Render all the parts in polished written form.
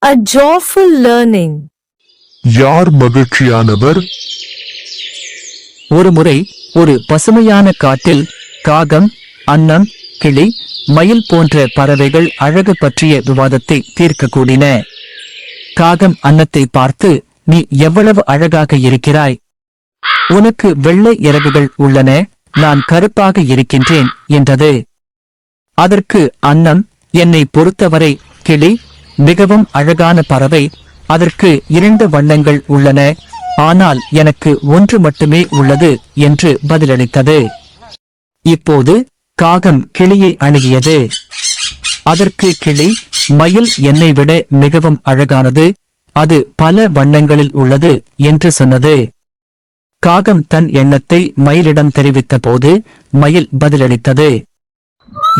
A joyful learning. யார் மகிழ்ச்சியானவர்? ஒருமுறை ஒரு பசுமையான காட்டில் காகம், அன்னம், கிளி, மயில் போன்ற பறவைகள் அழகு பற்றிய விவாதத்தை தீர்க்க கூடின. காகம் அன்னத்தை பார்த்து, நீ எவ்வளவு அழகாக இருக்கிறாய், உனக்கு வெள்ளை இறகுகள் உள்ளன, நான் கருப்பாக இருக்கின்றேன் என்றது. அதற்கு அன்னம், என்னை பொறுத்தவரை கிளி மிகவும் அழகான பறவை, அதற்கு 2 வண்ணங்கள் உள்ளன, ஆனால் எனக்கு ஒன்று மட்டுமே உள்ளது என்று பதிலளித்தது. இப்போது காகம் கிளியை அணுகியது. அதற்கு கிளி, மயில் என்னை விட மிகவும் அழகானது, அது பல வண்ணங்களில் உள்ளது என்று சொன்னது. காகம் தன் எண்ணத்தை மயிலிடம் தெரிவித்த போது மயில் பதிலளித்தது,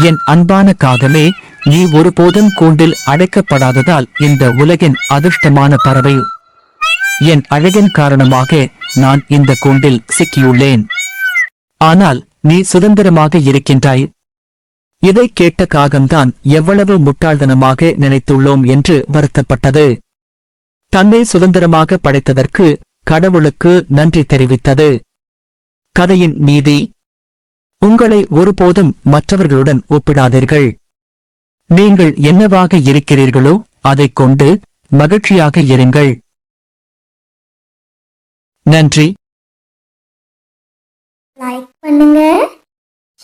என் அன்பான காகமே, நீ ஒருபோதும் கூண்டில் அடைக்கப்படாததால் இந்த உலகின் அதிர்ஷ்டமான பறவை. என் அழகின் காரணமாக நான் இந்த கூண்டில் சிக்கியுள்ளேன். ஆனால் நீ சுதந்திரமாக இருக்கின்றாய். இதை கேட்ட காகம்தான் எவ்வளவு முட்டாள்தனமாக நினைத்துள்ளோம் என்று வருத்தப்பட்டது. தன்னை சுதந்திரமாக படைத்ததற்கு கடவுளுக்கு நன்றி தெரிவித்தது. கதையின் நீதி: உங்களை ஒருபோதும் மற்றவர்களுடன் ஒப்பிடாதீர்கள். நீங்கள் என்னவாக இருக்கிறீர்களோ அதைக் கொண்டு மகிழ்ச்சியாக இருங்கள். நன்றி. லைக் பண்ணுங்க,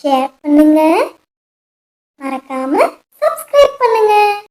ஷேர் பண்ணுங்க, மறக்காம